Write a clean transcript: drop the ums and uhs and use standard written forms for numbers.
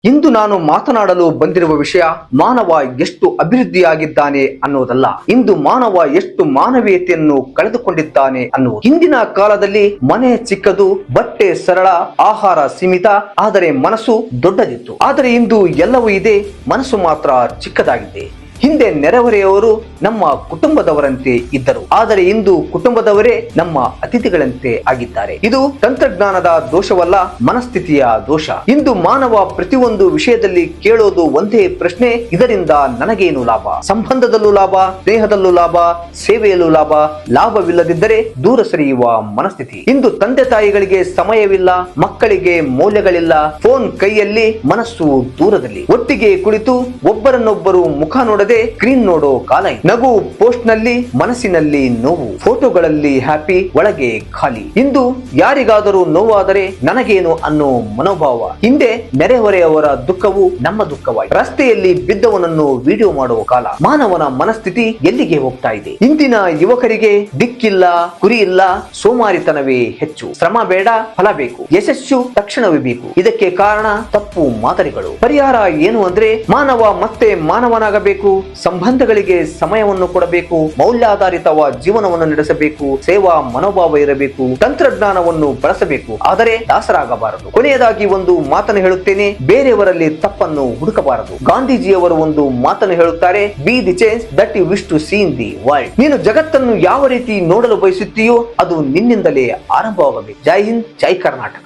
ಇಂದು ನಾನು ಮಾತನಾಡಲು ಬಂದಿರುವ ವಿಷಯ ಮಾನವ ಎಷ್ಟು ಅಭಿವೃದ್ಧಿಯಾಗಿದ್ದಾನೆ ಅನ್ನೋದಲ್ಲ, ಇಂದು ಮಾನವ ಎಷ್ಟು ಮಾನವೀಯತೆಯನ್ನು ಕಳೆದುಕೊಂಡಿದ್ದಾನೆ ಅನ್ನುವುದು. ಹಿಂದಿನ ಕಾಲದಲ್ಲಿ ಮನೆ ಚಿಕ್ಕದು, ಬಟ್ಟೆ ಸರಳ, ಆಹಾರ ಸೀಮಿತ, ಆದರೆ ಮನಸ್ಸು ದೊಡ್ಡದಿತ್ತು. ಆದರೆ ಇಂದು ಎಲ್ಲವೂ ಇದೆ, ಮನಸ್ಸು ಮಾತ್ರ ಚಿಕ್ಕದಾಗಿದೆ. ಹಿಂದೆ ನೆರೆಹೊರೆಯವರು ನಮ್ಮ ಕುಟುಂಬದವರಂತೆ ಇದ್ದರು, ಆದರೆ ಇಂದು ಕುಟುಂಬದವರೇ ನಮ್ಮ ಅತಿಥಿಗಳಂತೆ ಆಗಿದ್ದಾರೆ. ಇದು ತಂತ್ರಜ್ಞಾನದ ದೋಷವಲ್ಲ, ಮನಸ್ಥಿತಿಯ ದೋಷ. ಇಂದು ಮಾನವ ಪ್ರತಿಯೊಂದು ವಿಷಯದಲ್ಲಿ ಕೇಳೋದು ಒಂದೇ ಪ್ರಶ್ನೆ: ಇದರಿಂದ ನನಗೇನು ಲಾಭ? ಸಂಬಂಧದಲ್ಲೂ ಲಾಭ, ಸ್ನೇಹದಲ್ಲೂ ಲಾಭ, ಸೇವೆಯಲ್ಲೂ ಲಾಭ. ಲಾಭವಿಲ್ಲದಿದ್ದರೆ ದೂರ ಸರಿಯುವ ಮನಸ್ಥಿತಿ. ಇಂದು ತಂದೆ ತಾಯಿಗಳಿಗೆ ಸಮಯವಿಲ್ಲ, ಮಕ್ಕಳಿಗೆ ಮೌಲ್ಯಗಳಿಲ್ಲ. ಫೋನ್ ಕೈಯಲ್ಲಿ, ಮನಸ್ಸು ದೂರದಲ್ಲಿ. ಒಟ್ಟಿಗೆ ಕುಳಿತು ಒಬ್ಬರನ್ನೊಬ್ಬರು ಮುಖ ನೋಡದೆ ಸ್ಕ್ರೀನ್ ನೋಡೋ ಕಾಲ. ನಗು ಪೋಸ್ಟ್ ನಲ್ಲಿ, ಮನಸ್ಸಿನಲ್ಲಿ ನೋವು. ಫೋಟೋಗಳಲ್ಲಿ ಹ್ಯಾಪಿ, ಒಳಗೆ ಖಾಲಿ. ಇಂದು ಯಾರಿಗಾದರೂ ನೋವಾದರೆ ನನಗೇನು ಅನ್ನೋ ಮನೋಭಾವ. ಹಿಂದೆ ನೆರೆಹೊರೆಯವರ ದುಃಖವು ನಮ್ಮ ದುಃಖವಾಯಿತು. ರಸ್ತೆಯಲ್ಲಿ ಬಿದ್ದವನನ್ನು ವಿಡಿಯೋ ಮಾಡುವ ಕಾಲ. ಮಾನವನ ಮನಸ್ಥಿತಿ ಎಲ್ಲಿಗೆ ಹೋಗ್ತಾ ಇದೆ? ಇಂದಿನ ಯುವಕರಿಗೆ ದಿಕ್ಕಿಲ್ಲ, ಗುರಿ ಇಲ್ಲ, ಸೋಮಾರಿತನವೇ ಹೆಚ್ಚು. ಶ್ರಮ ಬೇಡ, ಫಲ ಬೇಕು. ಯಶಸ್ಸು ತಕ್ಷಣವೇ ಬೇಕು. ಇದಕ್ಕೆ ಕಾರಣ ತಪ್ಪು ಮಾದರಿಗಳು. ಪರಿಹಾರ ಏನು ಅಂದ್ರೆ, ಮಾನವ ಮತ್ತೆ ಮಾನವನಾಗಬೇಕು, ಸಂಬಂಧಗಳಿಗೆ ಸಮಯವನ್ನು ಕೊಡಬೇಕು, ಮೌಲ್ಯಾಧಾರಿತವ ಜೀವನವನ್ನು ನಡೆಸಬೇಕು, ಸೇವಾ ಮನೋಭಾವ ಇರಬೇಕು, ತಂತ್ರಜ್ಞಾನವನ್ನು ಬಳಸಬೇಕು, ಆದರೆ ದಾಸರಾಗಬಾರದು. ಕೊನೆಯದಾಗಿ ಒಂದು ಮಾತನ್ನು ಹೇಳುತ್ತೇನೆ: ಬೇರೆಯವರಲ್ಲಿ ತಪ್ಪನ್ನು ಹುಡುಕಬಾರದು. ಗಾಂಧೀಜಿಯವರು ಒಂದು ಮಾತನ್ನು ಹೇಳುತ್ತಾರೆ: be the change that you wish to see in the world. ನೀನು ಜಗತ್ತನ್ನು ಯಾವ ರೀತಿ ನೋಡಲು ಬಯಸುತ್ತೀಯೋ ಅದು ನಿನ್ನಿಂದಲೇ ಆರಂಭವಾಗಬೇಕು. ಜೈ ಹಿಂದ್, ಜೈ ಕರ್ನಾಟಕ.